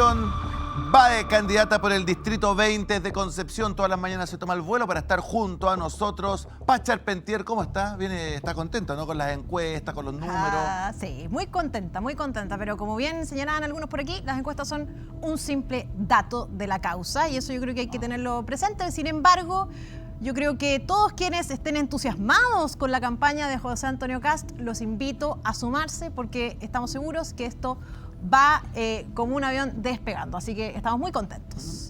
Concepción va de candidata por el Distrito 20 de Concepción. Todas las mañanas se toma el vuelo para estar junto a nosotros. Paz Charpentier, ¿cómo está? Está contenta, ¿no? Con las encuestas, con los números. Sí, muy contenta, pero como bien señalaban algunos por aquí, las encuestas son un simple dato de la causa y eso yo creo que hay que tenerlo presente. Sin embargo, yo creo que todos quienes estén entusiasmados con la campaña de José Antonio Kast, los invito a sumarse porque estamos seguros que esto va como un avión despegando, así que estamos muy contentos.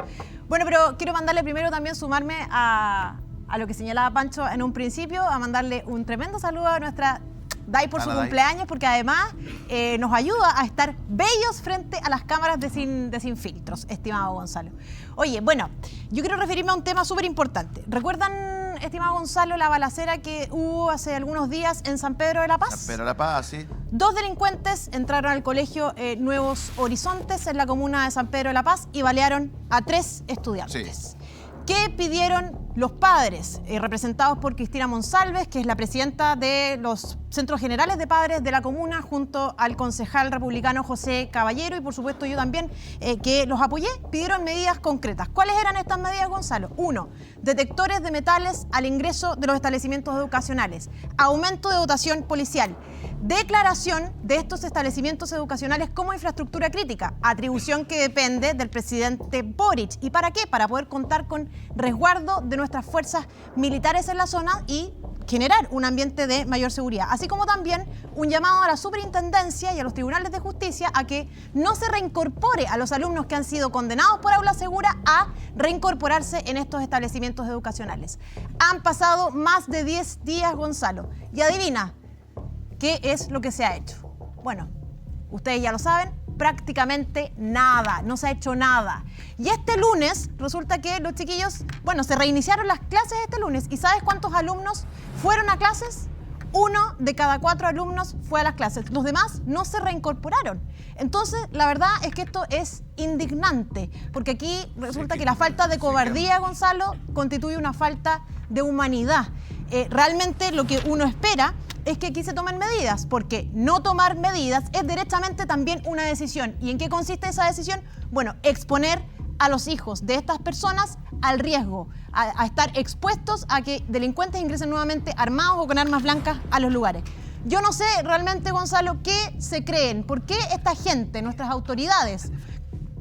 Bueno, pero quiero mandarle primero también sumarme a lo que señalaba Pancho en un principio, a mandarle un tremendo saludo a nuestra Day por su cumpleaños, porque además nos ayuda a estar bellos frente a las cámaras de Sin Filtros, estimado Gonzalo. Oye, bueno, yo quiero referirme a un tema súper importante. ¿Recuerdan, estimado Gonzalo, la balacera que hubo hace algunos días en San Pedro de la Paz? San Pedro de la Paz, sí. 2 delincuentes entraron al colegio Nuevos Horizontes en la comuna de San Pedro de la Paz y balearon a 3 estudiantes. Sí. ¿Qué pidieron los padres, representados por Cristina Monsalves, que es la presidenta de los Centros Generales de Padres de la comuna, junto al concejal republicano José Caballero y por supuesto yo también, que los apoyé? Pidieron medidas concretas. ¿Cuáles eran estas medidas, Gonzalo? 1. Detectores de metales al ingreso de los establecimientos educacionales. Aumento de dotación policial. Declaración de estos establecimientos educacionales como infraestructura crítica, atribución que depende del presidente Boric. ¿Y para qué? Para poder contar con resguardo de nuestras fuerzas militares en la zona y generar un ambiente de mayor seguridad. Así como también un llamado a la superintendencia y a los tribunales de justicia a que no se reincorpore a los alumnos que han sido condenados por aula segura a reincorporarse en estos establecimientos educacionales. Han pasado más de 10 días, Gonzalo, y adivina, ¿qué es lo que se ha hecho? Bueno, ustedes ya lo saben, prácticamente nada, no se ha hecho nada. Y este lunes resulta que los chiquillos, bueno, se reiniciaron las clases este lunes. ¿Y sabes cuántos alumnos fueron a clases? 1 de cada 4 alumnos fue a las clases. Los demás no se reincorporaron. Entonces, la verdad es que esto es indignante, porque aquí resulta que la falta de cobardía, Gonzalo, constituye una falta de humanidad. Realmente lo que uno espera es que aquí se tomen medidas, porque no tomar medidas es directamente también una decisión. ¿Y en qué consiste esa decisión? Bueno, exponer a los hijos de estas personas al riesgo, a estar expuestos a que delincuentes ingresen nuevamente armados o con armas blancas a los lugares. Yo no sé realmente, Gonzalo, qué se creen, por qué esta gente, nuestras autoridades,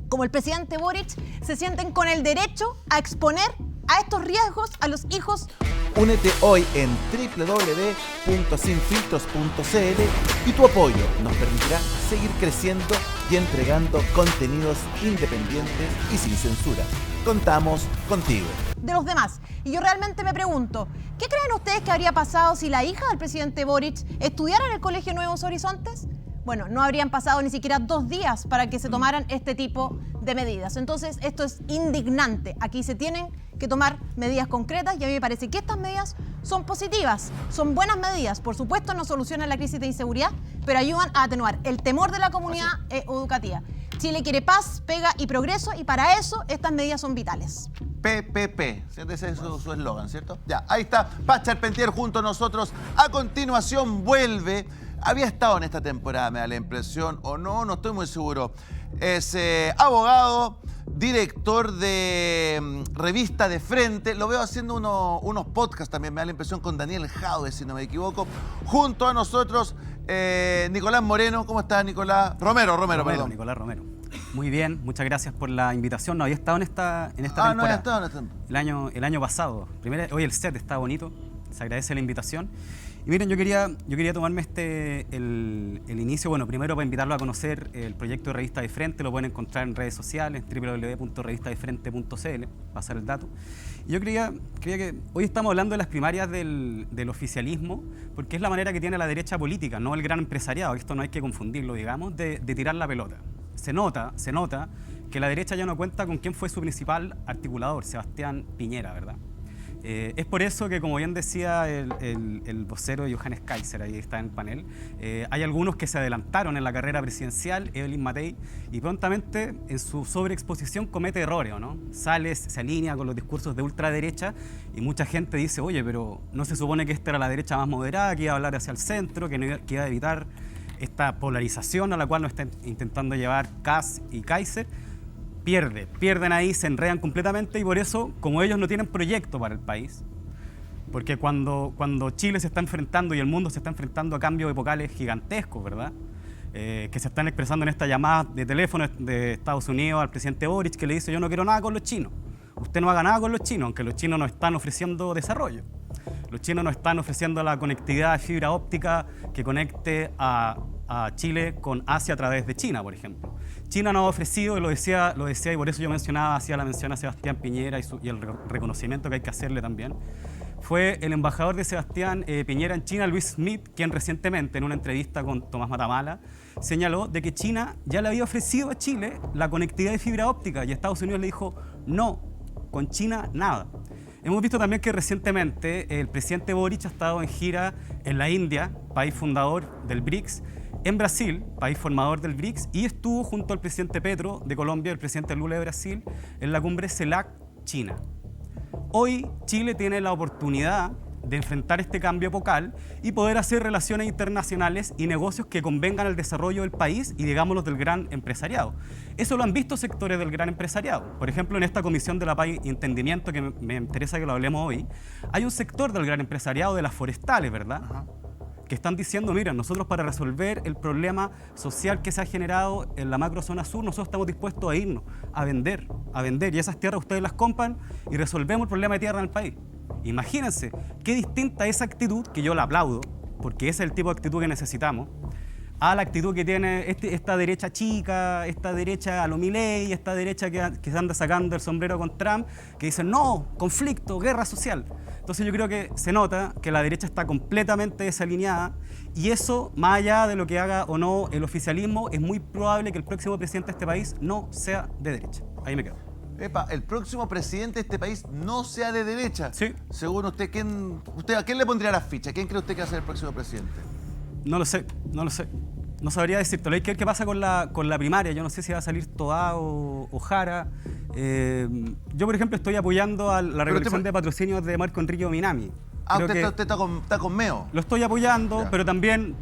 como el presidente Boric, se sienten con el derecho a exponer a estos riesgos a los hijos. Únete hoy en www.sinfiltros.cl y tu apoyo nos permitirá seguir creciendo y entregando contenidos independientes y sin censura. Contamos contigo. De los demás. Y yo realmente me pregunto, ¿qué creen ustedes que habría pasado si la hija del presidente Boric estudiara en el Colegio Nuevos Horizontes? Bueno, no habrían pasado ni siquiera 2 días para que se tomaran este tipo de medidas. Entonces, esto es indignante. Aquí se tienen que tomar medidas concretas y a mí me parece que estas medidas son positivas, son buenas medidas. Por supuesto, no solucionan la crisis de inseguridad, pero ayudan a atenuar el temor de la comunidad educativa. Chile quiere paz, pega y progreso y para eso estas medidas son vitales. PPP, ese es su eslogan, ¿cierto? Ya, ahí está Paz Charpentier junto a nosotros. A continuación vuelve. Había estado en esta temporada, me da la impresión, o no, no estoy muy seguro. Es abogado, director de revista De Frente. Lo veo haciendo unos podcasts también, me da la impresión, con Daniel Jaude, si no me equivoco. Junto a nosotros, Nicolás Moreno. ¿Cómo estás, Nicolás? Romero, perdón. Nicolás Romero. Muy bien, muchas gracias por la invitación. No había estado en esta temporada. No había estado en esta temporada. El año pasado. Hoy el set está bonito, se agradece la invitación. Y miren, yo quería tomarme el inicio, bueno, primero para invitarlo a conocer el proyecto de Revista de Frente. Lo pueden encontrar en redes sociales, www.revistadefrente.cl, pasar el dato. Y yo creía que hoy estamos hablando de las primarias del oficialismo, porque es la manera que tiene la derecha política, no el gran empresariado, esto no hay que confundirlo, digamos, de tirar la pelota. Se nota que la derecha ya no cuenta con quién fue su principal articulador, Sebastián Piñera, ¿verdad? Es por eso que, como bien decía el vocero de Johannes Kaiser, ahí está en el panel, hay algunos que se adelantaron en la carrera presidencial, Evelyn Matei, y prontamente en su sobreexposición comete errores, ¿no? Se alinea con los discursos de ultraderecha y mucha gente dice, oye, pero ¿no se supone que esta era la derecha más moderada, que iba a hablar hacia el centro, que iba a evitar esta polarización a la cual nos está intentando llevar Kast y Kaiser? pierden ahí, se enredan completamente y por eso, como ellos no tienen proyecto para el país, porque cuando Chile se está enfrentando y el mundo se está enfrentando a cambios epocales gigantescos, ¿verdad? Que se están expresando en esta llamada de teléfono de Estados Unidos al presidente Boric, que le dice: yo no quiero nada con los chinos, usted no haga nada con los chinos, aunque los chinos nos están ofreciendo desarrollo. Los chinos nos están ofreciendo la conectividad de fibra óptica que conecte a Chile con Asia a través de China, por ejemplo. China nos ha ofrecido, y lo decía y por eso yo hacía la mención a Sebastián Piñera y el reconocimiento que hay que hacerle también. Fue el embajador de Sebastián Piñera en China, Luis Smith, quien recientemente en una entrevista con Tomás Matamala señaló de que China ya le había ofrecido a Chile la conectividad de fibra óptica y Estados Unidos le dijo: no, con China nada. Hemos visto también que recientemente el presidente Boric ha estado en gira en la India, país fundador del BRICS, en Brasil, país formador del BRICS, y estuvo junto al presidente Petro de Colombia, el presidente Lula de Brasil, en la cumbre CELAC-China. Hoy Chile tiene la oportunidad de enfrentar este cambio epocal y poder hacer relaciones internacionales y negocios que convengan al desarrollo del país y, digámoslo, del gran empresariado. Eso lo han visto sectores del gran empresariado. Por ejemplo, en esta Comisión de la Paz y Entendimiento, que me interesa que lo hablemos hoy, hay un sector del gran empresariado de las forestales, ¿verdad? Ajá. Que están diciendo: mira, nosotros para resolver el problema social que se ha generado en la macrozona sur, nosotros estamos dispuestos a irnos, a vender, y esas tierras ustedes las compran y resolvemos el problema de tierra en el país. Imagínense, qué distinta esa actitud, que yo la aplaudo, porque ese es el tipo de actitud que necesitamos, a la actitud que tiene esta derecha chica, esta derecha a lo Milei, esta derecha que se anda sacando el sombrero con Trump, que dicen: no, conflicto, guerra social. Entonces yo creo que se nota que la derecha está completamente desalineada y eso, más allá de lo que haga o no el oficialismo, es muy probable que el próximo presidente de este país no sea de derecha. Ahí me quedo. Epa, el próximo presidente de este país no sea de derecha. Sí. Según usted, ¿a quién le pondría la ficha? ¿Quién cree usted que va a ser el próximo presidente? No lo sé. No sabría decirte. Hay que ver qué pasa con la primaria. Yo no sé si va a salir Todá o Jara. Yo, por ejemplo, estoy apoyando a la recolección de patrocinios de Marco Enrique Ominami. Usted está con Meo. Lo estoy apoyando, Ya. pero también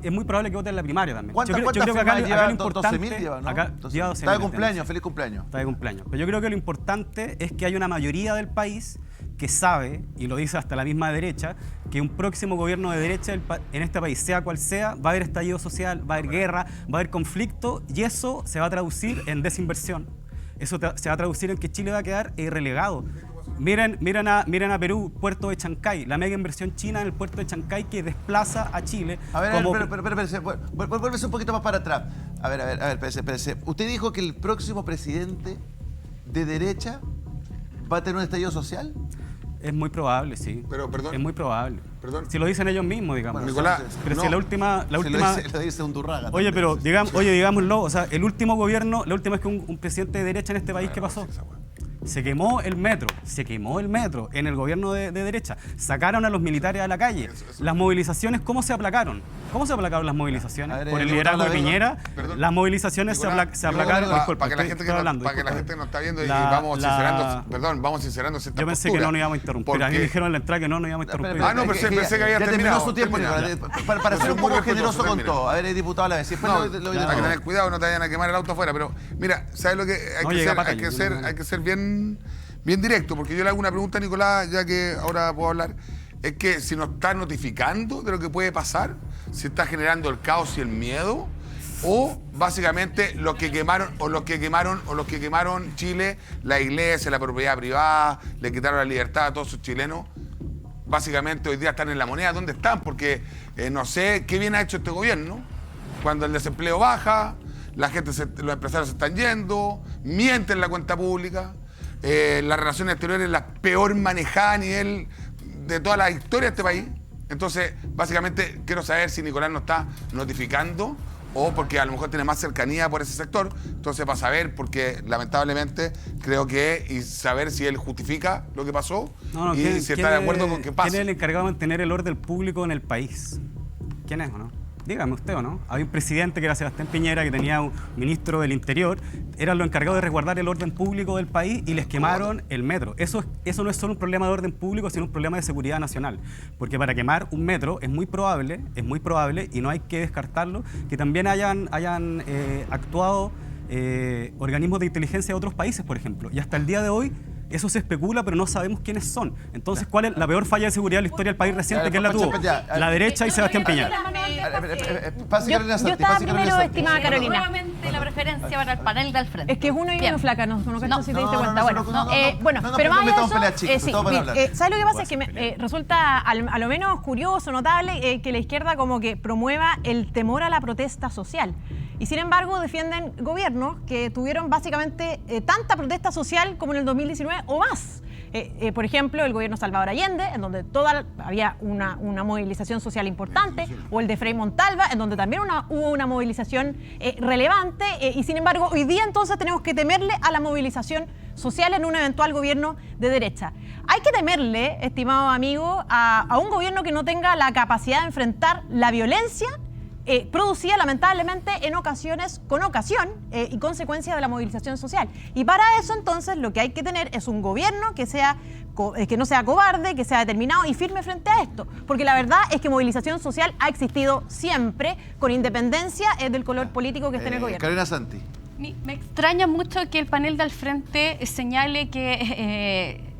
es muy probable que vote en la primaria también. ¿Cuántas yo creo que acá lleva? lo importante... 12.000 lleva, ¿no? Acá lleva 12.000. Está de cumpleaños, feliz cumpleaños. Está de cumpleaños. Pero yo creo que lo importante es que hay una mayoría del país que sabe, y lo dice hasta la misma derecha, que un próximo gobierno de derecha en este país, sea cual sea, va a haber estallido social, va a haber guerra, va a haber conflicto, y eso se va a traducir en desinversión. Eso se va a traducir en que Chile va a quedar relegado. Miren a Perú, puerto de Chancay, la mega inversión china en el puerto de Chancay que desplaza a Chile. A ver, espérese, vuélvese un poquito más para atrás. A ver, espérese. Usted dijo que el próximo presidente de derecha va a tener un estallido social. Es muy probable, sí. Pero, perdón. Es muy probable. Perdón. Si lo dicen ellos mismos, digamos. Bueno, Nicolás, entonces, pero no. si la última... Lo dice Undurraga. Oye, también. pero digámoslo, o sea, el último gobierno, la última vez que un presidente de derecha en este país, ¿qué pasó? Se quemó el metro en el gobierno de derecha. Sacaron a los militares a la calle. Las movilizaciones, ¿cómo se aplacaron? ¿Cómo se aplacaron las movilizaciones? A ver, Por el Nicolás, liderazgo de Piñera, perdón. las movilizaciones se aplacaron. Para que la gente que nos está viendo y vamos sincerando ciertas Yo pensé que no nos íbamos a interrumpir. A mí me dijeron en la entrada que no nos íbamos a interrumpir. No, pensé que había ya terminado. Terminó su tiempo, Nicolás. Para ser un poco generoso con todo. A ver, diputado a la vez. Después No, lo hay que tener cuidado, no te vayan a quemar el auto afuera. Pero mira, ¿sabes lo que hay que ser bien directo? Porque yo le hago una pregunta a Nicolás, ya que ahora puedo hablar. Es que si nos está notificando de lo que puede pasar, si está generando el caos y el miedo, o básicamente los que quemaron Chile, la iglesia, la propiedad privada, le quitaron la libertad a todos esos chilenos, básicamente hoy día están en la moneda. ¿Dónde están? Porque no sé qué bien ha hecho este gobierno. Cuando el desempleo baja, los empresarios se están yendo, mienten la cuenta pública, las relaciones exteriores la peor manejada a nivel de toda la historia de este país. Entonces, básicamente, quiero saber si Nicolás nos está notificando o porque a lo mejor tiene más cercanía por ese sector. Entonces, para saber, porque lamentablemente creo que, y saber si él justifica lo que pasó y si está de acuerdo con que pase. ¿Quién es el encargado de mantener el orden público en el país? ¿Quién es o no? Dígame usted o no. Había un presidente que era Sebastián Piñera, que tenía un ministro del Interior, eran los encargados de resguardar el orden público del país y les quemaron el metro. Eso no es solo un problema de orden público, sino un problema de seguridad nacional. Porque para quemar un metro es muy probable, y no hay que descartarlo, que también hayan actuado organismos de inteligencia de otros países, por ejemplo. Y hasta el día de hoy eso se especula, pero no sabemos quiénes son. Entonces, ¿cuál es la peor falla de seguridad de la historia del país reciente? ¿Quién la tuvo? La derecha y Sebastián Piñera. Yo estaba primero, estimada Carolina. Nuevamente la preferencia para el panel del frente. Es que es uno y Bien. uno, flaca, no cacho si te diste no, cuenta. no, Bueno, no, pero más allá de metamos peleas, chicos, eso, todos van a hablar. ¿sabes lo que pasa? Es que resulta a lo menos curioso, notable, que la izquierda como que promueva el temor a la protesta social. Y sin embargo defienden gobiernos que tuvieron básicamente tanta protesta social como en el 2019 o más. Por ejemplo, el gobierno Salvador Allende, en donde había una movilización social importante, o el de Frei Montalva, en donde también hubo una movilización relevante, y sin embargo, hoy día entonces tenemos que temerle a la movilización social en un eventual gobierno de derecha. Hay que temerle, estimado amigo, a un gobierno que no tenga la capacidad de enfrentar la violencia producida lamentablemente en ocasiones, con ocasión y consecuencia de la movilización social. Y para eso entonces lo que hay que tener es un gobierno que no sea cobarde, que sea determinado y firme frente a esto. Porque la verdad es que movilización social ha existido siempre, con independencia del color político que esté en el gobierno. Carolina Santi. Me extraña mucho que el panel del frente señale que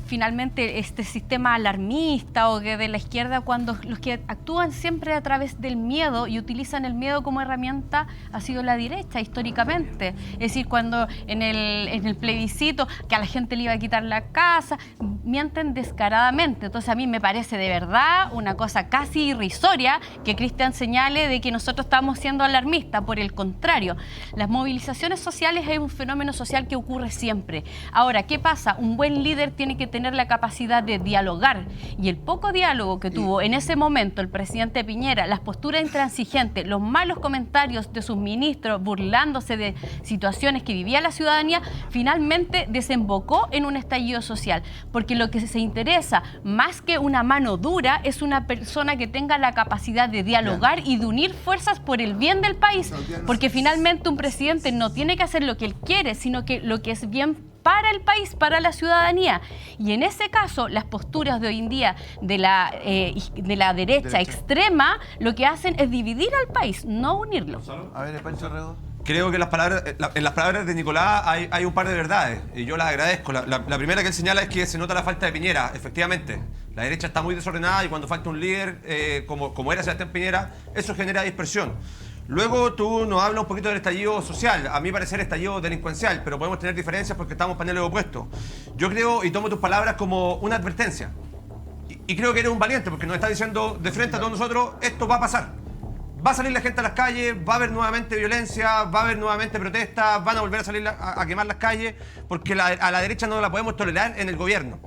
finalmente este sistema alarmista o que de la izquierda, cuando los que actúan siempre a través del miedo y utilizan el miedo como herramienta ha sido la derecha históricamente. Es decir, cuando en el plebiscito que a la gente le iba a quitar la casa, mienten descaradamente. Entonces a mí me parece de verdad una cosa casi irrisoria que Cristian señale de que nosotros estamos siendo alarmistas. Por el contrario, las movilizaciones sociales es un fenómeno social que ocurre siempre. Ahora, ¿qué pasa? Un buen líder tiene que tener la capacidad de dialogar, y el poco diálogo que tuvo en ese momento el presidente Piñera, las posturas intransigentes, los malos comentarios de sus ministros burlándose de situaciones que vivía la ciudadanía, finalmente desembocó en un estallido social, porque lo que se interesa más que una mano dura es una persona que tenga la capacidad de dialogar y de unir fuerzas por el bien del país, porque finalmente un presidente no tiene que hacer lo que él quiere, sino que lo que es bien para el país, para la ciudadanía. Y en ese caso, las posturas de hoy en día de la derecha extrema lo que hacen es dividir al país, no unirlo. A ver, Pancho Rego. Creo que en las palabras de Nicolás hay un par de verdades, y yo las agradezco. La primera que él señala es que se nota la falta de Piñera. Efectivamente, la derecha está muy desordenada y cuando falta un líder como era Sebastián Piñera, eso genera dispersión. Luego tú nos hablas un poquito del estallido social, a mí parecer estallido delincuencial, pero podemos tener diferencias porque estamos en paneles opuestos. Yo creo y tomo tus palabras como una advertencia. Y creo que eres un valiente porque nos estás diciendo de frente a todos nosotros, esto va a pasar. Va a salir la gente a las calles, va a haber nuevamente violencia, va a haber nuevamente protestas, van a volver a salir a quemar las calles, porque a la derecha no la podemos tolerar en el gobierno.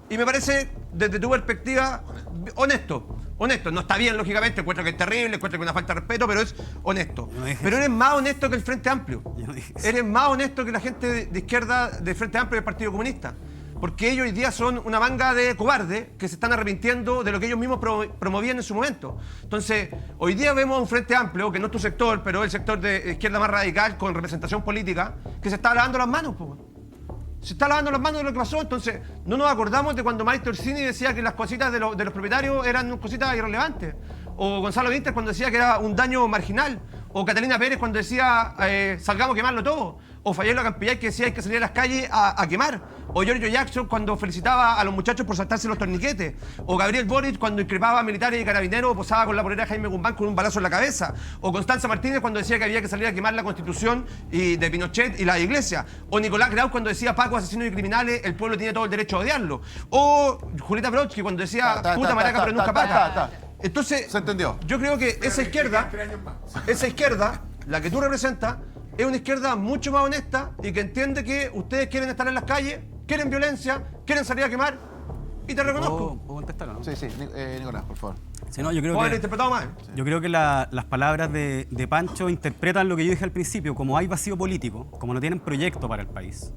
Y me parece, desde tu perspectiva, honesto. No está bien, lógicamente, encuentro que es terrible, encuentro que es una falta de respeto, pero es honesto. Pero eres más honesto que el Frente Amplio. Eres más honesto que la gente de izquierda del Frente Amplio y del Partido Comunista. Porque ellos hoy día son una manga de cobardes que se están arrepintiendo de lo que ellos mismos promovían en su momento. Entonces, hoy día vemos a un Frente Amplio, que no es tu sector, pero es el sector de izquierda más radical, con representación política, que se está lavando las manos, pues. Se está lavando las manos de lo que pasó. Entonces, no nos acordamos de cuando Maestro Orsini decía que las cositas de los propietarios eran cositas irrelevantes. O Gonzalo Vinter cuando decía que era un daño marginal. O Catalina Pérez cuando decía salgamos a quemarlo todo. O Fayelo Campillay que decía hay que salir a las calles a quemar. O Giorgio Jackson cuando felicitaba a los muchachos por saltarse los torniquetes. O Gabriel Boric cuando increpaba a militares y carabineros o posaba con la polera de Jaime Guzmán con un balazo en la cabeza. O Constanza Martínez cuando decía que había que salir a quemar la Constitución de Pinochet y la Iglesia. O Nicolás Grau cuando decía Paco, asesinos y criminales, el pueblo tiene todo el derecho a odiarlo. O Julieta Brodsky cuando decía puta maraca pero nunca pata. Entonces, se entendió. Yo creo que esa izquierda, la que tú representas, es una izquierda mucho más honesta y que entiende que ustedes quieren estar en las calles, quieren violencia, quieren salir a quemar, y te reconozco. ¿Puedo contestar o no? Sí, Nicolás, por favor. Sí, no, yo creo ¿Puedo que, haber interpretado mal? yo creo que las palabras de Pancho interpretan lo que yo dije al principio. Como hay vacío político, como no tienen proyecto para el país,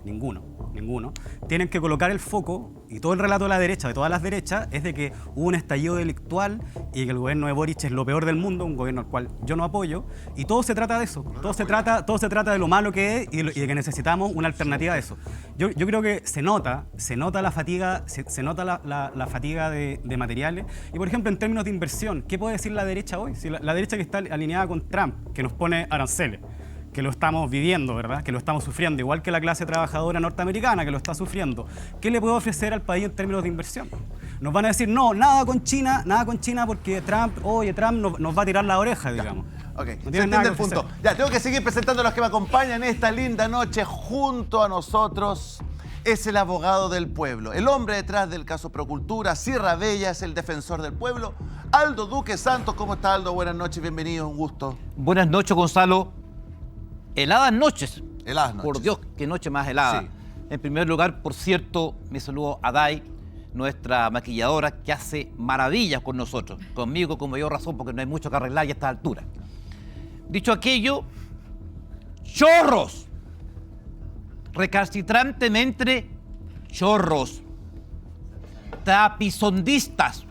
ninguno, tienen que colocar el foco, y todo el relato de la derecha, de todas las derechas, es de que hubo un estallido delictual y que el gobierno de Boric es lo peor del mundo, un gobierno al cual yo no apoyo, y todo se trata de eso, todo se trata de lo malo que es y de que necesitamos una alternativa a eso. Yo creo que se nota la fatiga, se nota la fatiga de materiales. Y por ejemplo, en términos de inversión, ¿qué puede decir la derecha hoy? Si la derecha que está alineada con Trump, que nos pone aranceles, que lo estamos viviendo, ¿verdad? Que lo estamos sufriendo, igual que la clase trabajadora norteamericana que lo está sufriendo. ¿Qué le puede ofrecer al país en términos de inversión? Nos van a decir, no, nada con China porque Trump nos va a tirar la oreja, digamos. Ok, No se entiende el punto. Ya, tengo que seguir presentando a los que me acompañan esta linda noche. Junto a nosotros es el abogado del pueblo, el hombre detrás del caso Procultura, Sierra Bella, es el defensor del pueblo, Aldo Duque Santos. ¿Cómo está, Aldo? Buenas noches, bienvenido, un gusto. Buenas noches, Gonzalo. Heladas noches. Heladas noches. Por Dios, qué noche más helada. Sí. En primer lugar, por cierto, me saludo a Day, nuestra maquilladora, que hace maravillas con nosotros. Conmigo, con mayor razón, porque no hay mucho que arreglar ya a esta altura. Dicho aquello, chorros. Recalcitrantemente chorros. Tapizondistas.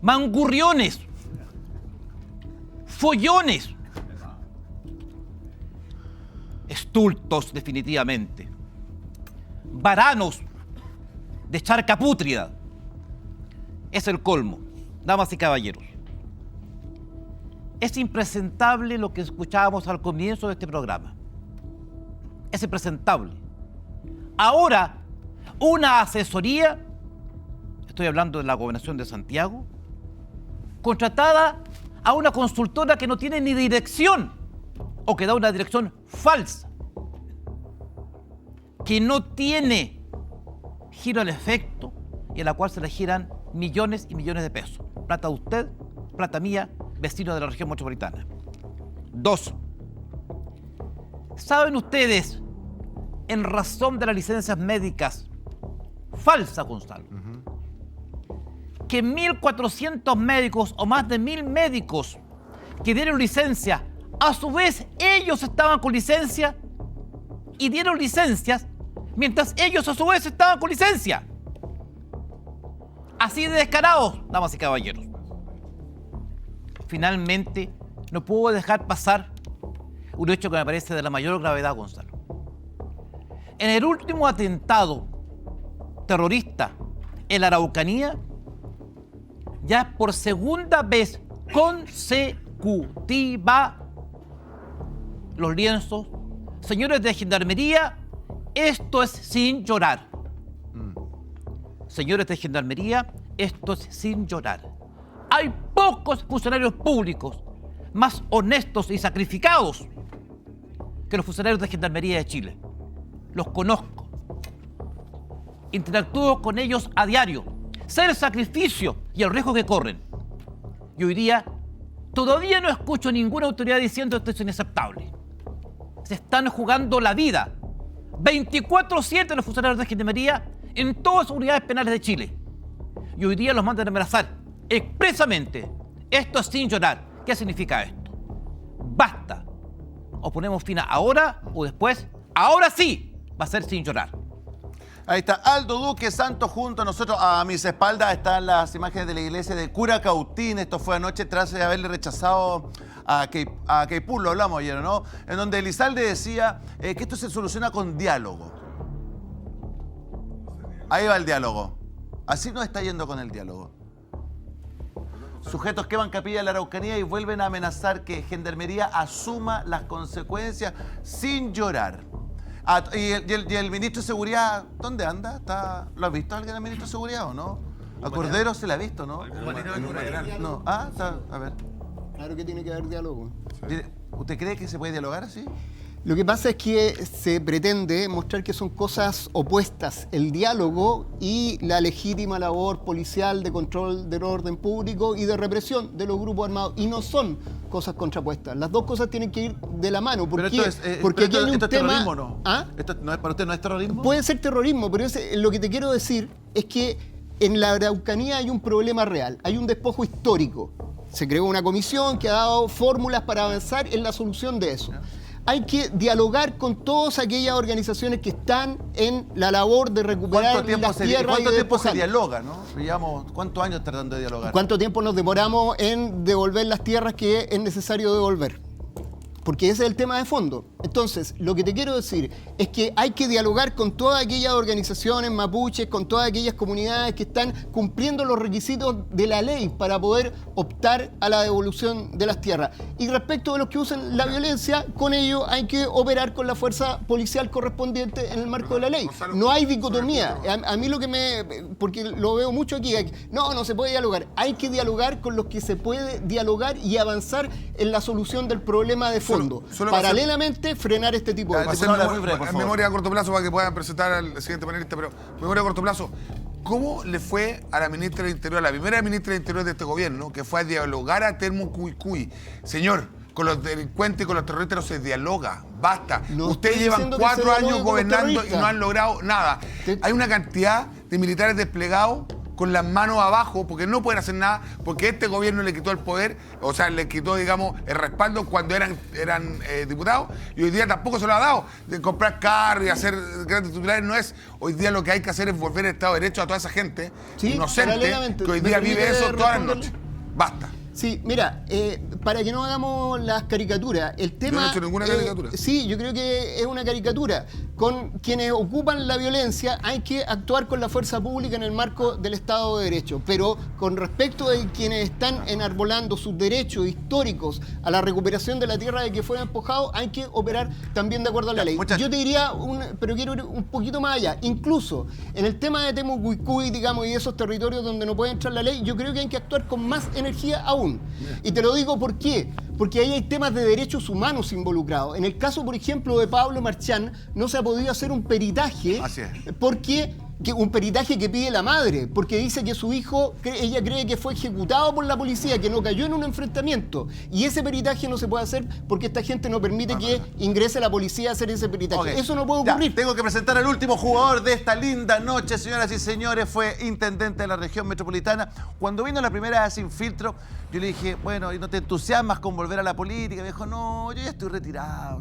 Mangurriones. Follones. Estultos, definitivamente. Varanos de charca pútrida. Es el colmo, damas y caballeros. Es impresentable lo que escuchábamos al comienzo de este programa. Es impresentable. Ahora, una asesoría, estoy hablando de la Gobernación de Santiago, contratada a una consultora que no tiene ni dirección, o que da una dirección falsa, que no tiene giro al efecto y a la cual se le giran millones y millones de pesos. Plata de usted, plata mía, vecino de la región metropolitana. 2. ¿Saben ustedes, en razón de las licencias médicas falsas, Gonzalo, que 1.400 médicos o más de 1.000 médicos que dieron licencia, a su vez ellos estaban con licencia y dieron licencias mientras ellos a su vez estaban con licencia? Así de descarados, damas y caballeros. Finalmente, no puedo dejar pasar un hecho que me parece de la mayor gravedad, Gonzalo. En el último atentado terrorista en la Araucanía, ya por segunda vez consecutiva, los lienzos, señores de Gendarmería, esto es sin llorar. Señores de Gendarmería, esto es sin llorar. Hay pocos funcionarios públicos más honestos y sacrificados que los funcionarios de Gendarmería de Chile. Los conozco. Interactúo con ellos a diario. Sé el sacrificio y el riesgo que corren. Y hoy día todavía no escucho ninguna autoridad diciendo esto es inaceptable. Se están jugando la vida 24/7 los funcionarios de Gendarmería en todas las unidades penales de Chile. Y hoy día los mandan a amenazar expresamente. Esto es sin llorar. ¿Qué significa esto? Basta. O ponemos fin ahora o después. Ahora sí va a ser sin llorar. Ahí está Aldo Duque Santos junto a nosotros. A mis espaldas están las imágenes de la iglesia de Curacautín. Esto fue anoche tras de haberle rechazado a Queipú, lo hablamos ayer, ¿no? En donde Elizalde decía que esto se soluciona con diálogo. Ahí va el diálogo. Así nos está yendo con el diálogo. Sujetos queman capilla en la Araucanía y vuelven a amenazar que Gendarmería asuma las consecuencias sin llorar. Y el ministro de Seguridad, ¿dónde anda? ¿Lo has visto alguien al ministro de Seguridad o no? A Cordero se le ha visto, ¿no? No. A ver. Claro que tiene que haber diálogo. ¿Usted cree que se puede dialogar así? Lo que pasa es que se pretende mostrar que son cosas opuestas, el diálogo y la legítima labor policial de control del orden público y de represión de los grupos armados. Y no son cosas contrapuestas. Las dos cosas tienen que ir de la mano. ¿Por qué? Porque aquí hay un ¿esto es tema... terrorismo o no? ¿Ah? ¿Esto no es, para usted no es terrorismo? Puede ser terrorismo, pero lo que te quiero decir es que en la Araucanía hay un problema real, hay un despojo histórico. Se creó una comisión que ha dado fórmulas para avanzar en la solución de eso. Hay que dialogar con todas aquellas organizaciones que están en la labor de recuperar las tierras. ¿Cuánto tiempo se dialoga, no? Llevamos, ¿cuántos años tratando de dialogar? ¿Cuánto tiempo nos demoramos en devolver las tierras que es necesario devolver? porque ese es el tema de fondo. Entonces, lo que te quiero decir es que hay que dialogar con todas aquellas organizaciones mapuches, con todas aquellas comunidades que están cumpliendo los requisitos de la ley para poder optar a la devolución de las tierras. Y respecto de los que usan la violencia, con ello hay que operar con la fuerza policial correspondiente en el marco de la ley. No hay dicotomía. A mí lo que porque lo veo mucho aquí, no se puede dialogar. Hay que dialogar con los que se puede dialogar y avanzar en la solución del problema de fondo. Paralelamente, frenar este tipo de cosas. En memoria a corto plazo, para que puedan presentar al siguiente panelista, pero memoria a corto plazo, ¿cómo le fue a la ministra del Interior, a la primera ministra del Interior de este gobierno, que fue a dialogar a Termo Cuycuy? Señor, con los delincuentes y con los terroristas no se dialoga, basta. Ustedes llevan 4 años gobernando y no han logrado nada. Hay una cantidad de militares desplegados con las manos abajo, porque no pueden hacer nada, porque este gobierno le quitó el poder, o sea, le quitó, digamos, el respaldo cuando eran diputados, y hoy día tampoco se lo ha dado. De comprar carros y hacer grandes titulares no es. Hoy día lo que hay que hacer es volver al Estado de Derecho a toda esa gente inocente que hoy día vive eso todas las noches. Basta. Sí, mira, para que no hagamos las caricaturas, el tema... Yo no he hecho ninguna caricatura. Sí, yo creo que es una caricatura. Con quienes ocupan la violencia hay que actuar con la fuerza pública en el marco del Estado de Derecho, pero con respecto de quienes están enarbolando sus derechos históricos a la recuperación de la tierra de que fueron despojados, hay que operar también de acuerdo a la ley. Yo te diría, pero quiero ir un poquito más allá, incluso en el tema de Temu Cuycuy, digamos, y esos territorios donde no puede entrar la ley, yo creo que hay que actuar con más energía aún. Y te lo digo ¿por qué? Porque ahí hay temas de derechos humanos involucrados. En el caso, por ejemplo, de Pablo Marchán, no se ha podido hacer un peritaje porque un peritaje que pide la madre, porque dice que su hijo, ella cree que fue ejecutado por la policía, que no cayó en un enfrentamiento. Y ese peritaje no se puede hacer porque esta gente no permite que ingrese la policía a hacer ese peritaje. Eso no puede ocurrir. Tengo que presentar al último jugador de esta linda noche, señoras y señores. Fue intendente de la región metropolitana. Cuando vino la primera vez Sin Filtro, yo le dije, bueno, ¿y no te entusiasmas con volver a la política? Me dijo, no, yo ya estoy retirado,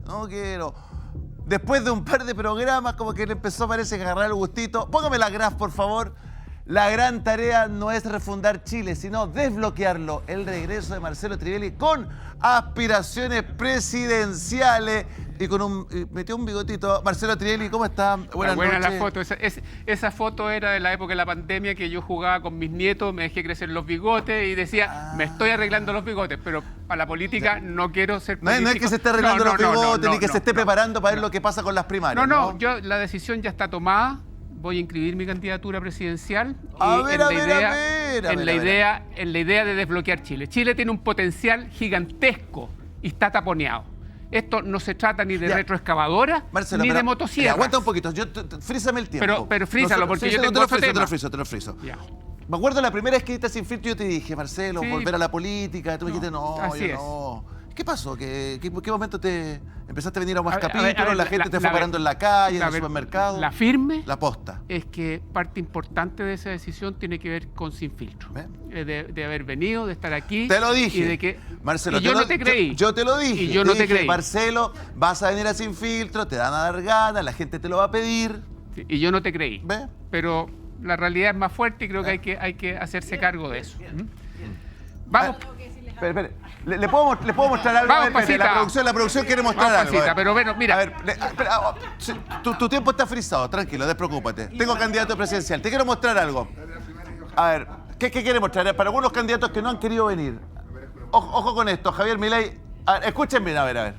no quiero. Después de un par de programas, como que le empezó, parece, que a agarrar el gustito. Póngame la graf, por favor. La gran tarea no es refundar Chile, sino desbloquearlo. El regreso de Marcelo Trivelli con aspiraciones presidenciales y metió un bigotito. Marcelo Trivelli, ¿cómo está? Buenas noches. Buena la foto. Esa foto era de la época de la pandemia, que yo jugaba con mis nietos, me dejé crecer los bigotes y decía, me estoy arreglando los bigotes, pero para la política no quiero ser político. No es que se esté arreglando los bigotes, ni que se esté preparando para ver lo que pasa con las primarias. La decisión ya está tomada. Voy a inscribir mi candidatura presidencial en la idea de desbloquear Chile. Chile tiene un potencial gigantesco y está taponeado. Esto no se trata ni de retroexcavadora, Marcelo, ni de motosierras. Aguanta un poquito, frízame el tiempo. Pero frízalo, porque yo tengo otro tema. Te lo friso. Ya. Me acuerdo la primera vez que estás Sin Filtro, yo te dije, Marcelo, volver a la política. Tú me dijiste, no. ¿Qué pasó? ¿Qué momento te empezaste a venir a más capítulos? La gente te fue parando en la calle, en el supermercado. La firme. La posta. Es que parte importante de esa decisión tiene que ver con Sin Filtro. De haber venido, de estar aquí. Te lo dije. Y de que, Marcelo, yo no te creí. Yo te lo dije. Y yo no te creí. Marcelo, vas a venir a Sin Filtro, te dan a dar ganas, la gente te lo va a pedir. Sí, y yo no te creí. Pero la realidad es más fuerte y creo que hay que hacerse cargo de eso. Vamos. Espere. ¿Le puedo mostrar algo? Vamos, la producción quiere mostrar algo. Pero bueno, mira. A ver, tu tiempo está frisado, tranquilo, despreocúpate. Tengo candidato presidencial. Te quiero mostrar algo. A ver, ¿qué quiere mostrar? Para algunos candidatos que no han querido venir. Ojo con esto, Javier Milei. A ver, escúchenme, a ver.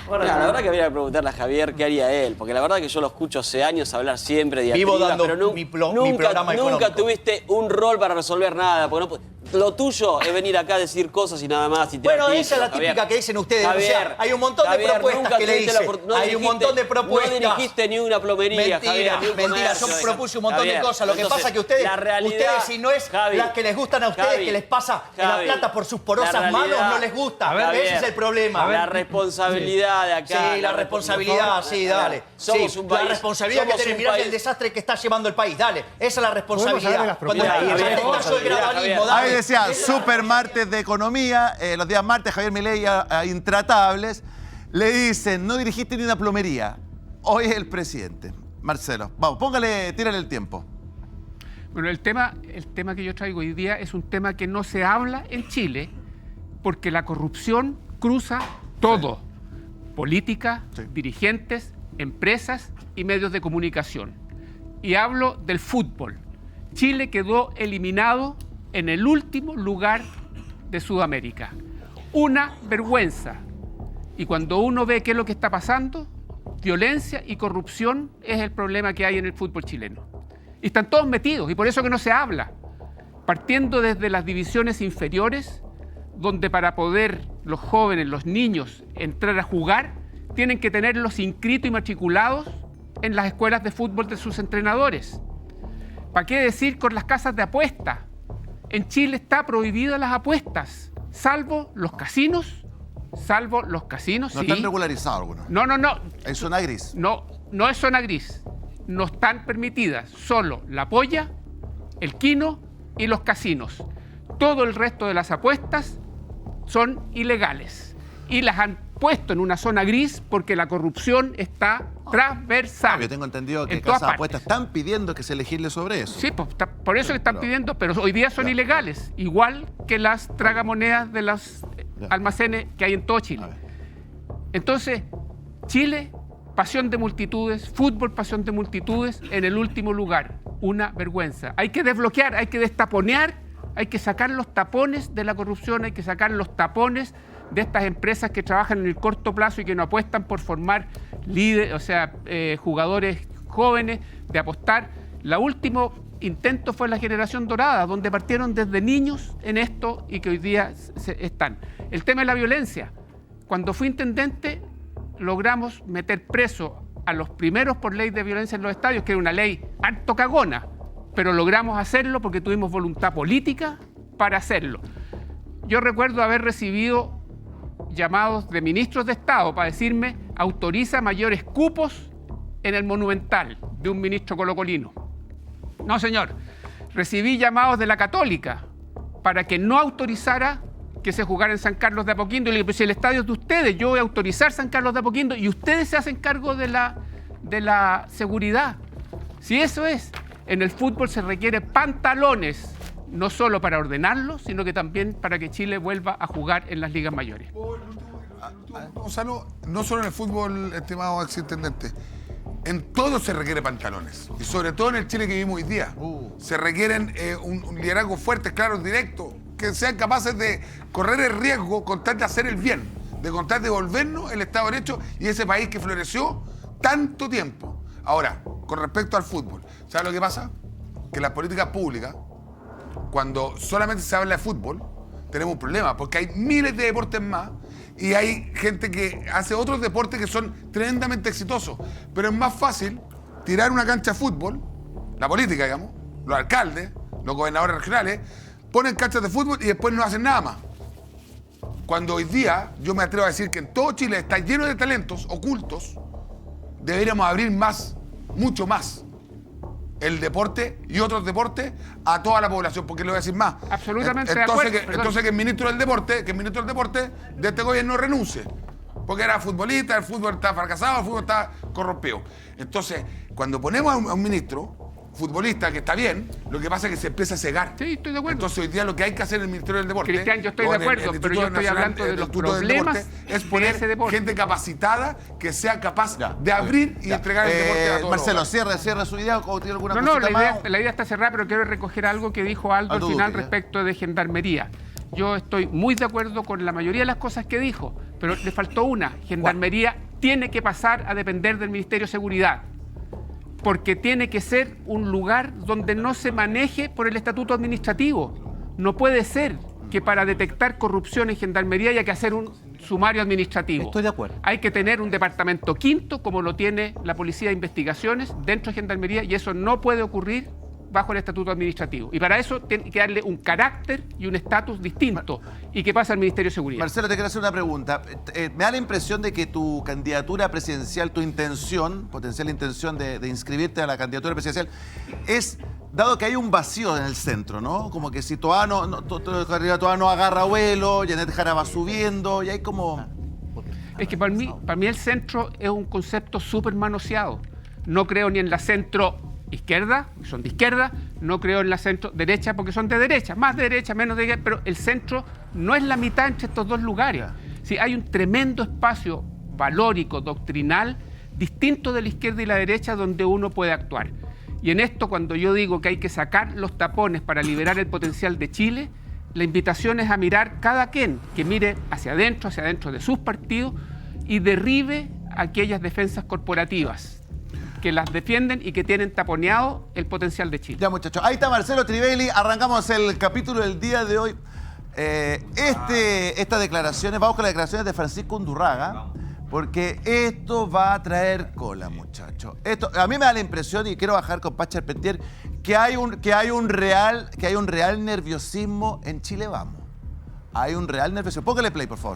Bueno, la verdad que habría que preguntarle a Javier qué haría él, porque la verdad que yo lo escucho hace años hablar siempre de Vivo dando pero mi programa económico. Nunca tuviste un rol para resolver nada, porque lo tuyo es venir acá a decir cosas y nada más. Bueno, esa es la típica que dicen ustedes. Javier, o sea, hay un montón de propuestas que le hice. Hay un montón de propuestas. No dirigiste ni una plomería, mentira, yo propuse un montón de cosas. Lo que pasa es que ustedes, si no es las que les gustan a ustedes, que les pasa la plata por sus porosas manos, no les gusta. Ese es el problema. La responsabilidad de acá. Sí, la responsabilidad, dale. Somos un país. La responsabilidad que tenés, mirá el desastre que está llevando el país, dale. Esa es la responsabilidad. Cuando el gradualismo, dale. Decía, super martes de economía, los días martes, Javier Milei a Intratables, le dicen, no dirigiste ni una plomería. Hoy es el presidente. Marcelo, vamos, tírale el tiempo. Bueno, el tema que yo traigo hoy día es un tema que no se habla en Chile porque la corrupción cruza Todo. Política, dirigentes, empresas y medios de comunicación. Y hablo del fútbol. Chile quedó eliminado en el último lugar de Sudamérica. Una vergüenza. Y cuando uno ve qué es lo que está pasando, violencia y corrupción es el problema que hay en el fútbol chileno. Y están todos metidos, y por eso que no se habla. Partiendo desde las divisiones inferiores, donde para poder los jóvenes, los niños, entrar a jugar, tienen que tenerlos inscritos y matriculados en las escuelas de fútbol de sus entrenadores. ¿Para qué decir con las casas de apuestas? En Chile está prohibidas las apuestas, salvo los casinos. No sí. están regularizados algunos. No. ¿Es zona gris? No es zona gris. No están permitidas solo la polla, el quino y los casinos. Todo el resto de las apuestas son ilegales. Y las han puesto en una zona gris porque la corrupción está transversal. Yo tengo entendido que casas de apuestas están pidiendo que se legisle sobre eso. Sí, pues, por eso que están pidiendo, pero hoy día son ilegales, igual que las tragamonedas de los almacenes que hay en todo Chile. Entonces, Chile, pasión de multitudes, fútbol, pasión de multitudes, en el último lugar. Una vergüenza. Hay que desbloquear, hay que destaponear, hay que sacar los tapones de la corrupción, hay que sacar los tapones de estas empresas que trabajan en el corto plazo y que no apuestan por formar líderes, jugadores jóvenes, de apostar. El último intento fue la generación dorada, donde partieron desde niños en esto y que hoy día están. El tema de la violencia. Cuando fui intendente, logramos meter preso a los primeros por ley de violencia en los estadios, que era una ley harto cagona, pero logramos hacerlo porque tuvimos voluntad política para hacerlo. Yo recuerdo haber recibido llamados de ministros de Estado para decirme: autoriza mayores cupos en el Monumental, de un ministro colocolino. No, señor. Recibí llamados de la Católica para que no autorizara que se jugara en San Carlos de Apoquindo. Y le dije: pues si el estadio es de ustedes, yo voy a autorizar San Carlos de Apoquindo y ustedes se hacen cargo de la seguridad. Si eso es, en el fútbol se requieren pantalones, no solo para ordenarlo, sino que también para que Chile vuelva a jugar en las ligas mayores. Gonzalo, no solo en el fútbol, estimado exintendente, en todo se requiere pantalones. Y sobre todo en el Chile que vivimos hoy día. Se requieren un liderazgo fuerte, claro, directo, que sean capaces de correr el riesgo con tal de hacer el bien, de con tal de devolvernos el Estado de Derecho y ese país que floreció tanto tiempo. Ahora, con respecto al fútbol, ¿sabes lo que pasa? Que las políticas públicas, cuando solamente se habla de fútbol, tenemos un problema, porque hay miles de deportes más y hay gente que hace otros deportes que son tremendamente exitosos. Pero es más fácil tirar una cancha de fútbol, la política, digamos, los alcaldes, los gobernadores regionales, ponen canchas de fútbol y después no hacen nada más. Cuando hoy día, yo me atrevo a decir que en todo Chile está lleno de talentos ocultos, deberíamos abrir más, mucho más, el deporte y otros deportes a toda la población, porque le voy a decir más. Absolutamente de acuerdo. Entonces que el ministro del deporte, de este gobierno renuncie, porque era futbolista, el fútbol está fracasado, el fútbol está corrompido. Entonces, cuando ponemos a un ministro futbolista, que está bien, lo que pasa es que se empieza a cegar. Sí, estoy de acuerdo. Entonces hoy día lo que hay que hacer en el Ministerio del Deporte, Cristian, yo estoy de acuerdo, pero yo estoy hablando de los problemas es poner gente capacitada que sea capaz de abrir y entregar el deporte a todos. Marcelo, cierra su idea o tiene alguna cosita más. La idea está cerrada, pero quiero recoger algo que dijo Aldo al final respecto de Gendarmería. Yo estoy muy de acuerdo con la mayoría de las cosas que dijo, pero le faltó una. Gendarmería tiene que pasar a depender del Ministerio de Seguridad, porque tiene que ser un lugar donde no se maneje por el estatuto administrativo. No puede ser que para detectar corrupción en Gendarmería haya que hacer un sumario administrativo. Estoy de acuerdo. Hay que tener un departamento quinto, como lo tiene la Policía de Investigaciones, dentro de Gendarmería, y eso no puede ocurrir bajo el estatuto administrativo. Y para eso tiene que darle un carácter y un estatus distinto y que pasa al Ministerio de Seguridad. Marcelo, te quiero hacer una pregunta. Me da la impresión de que tu candidatura presidencial, tu intención, potencial intención de inscribirte a la candidatura presidencial, es, dado que hay un vacío en el centro, ¿no? Como que si Toá no agarra vuelo, Janet Jara va subiendo, y hay como... Es que para mí el centro es un concepto súper manoseado. No creo ni en la centro izquierda, que son de izquierda, no creo en la centro derecha porque son de derecha, más de derecha, menos de derecha, pero el centro no es la mitad entre estos dos lugares. Sí, hay un tremendo espacio valórico, doctrinal, distinto de la izquierda y la derecha, donde uno puede actuar. Y en esto, cuando yo digo que hay que sacar los tapones para liberar el potencial de Chile, la invitación es a mirar cada quien, que mire hacia adentro de sus partidos y derribe aquellas defensas corporativas que las defienden y que tienen taponeado el potencial de Chile. Ya, muchachos. Ahí está Marcelo Trivelli. Arrancamos el capítulo del día de hoy. Estas declaraciones, vamos con las declaraciones de Francisco Undurraga, porque esto va a traer cola, muchachos. Esto, a mí me da la impresión, y quiero bajar con Paz Charpentier, que hay un real nerviosismo en Chile Vamos. Hay un real nerviosismo. Póngale play, por favor.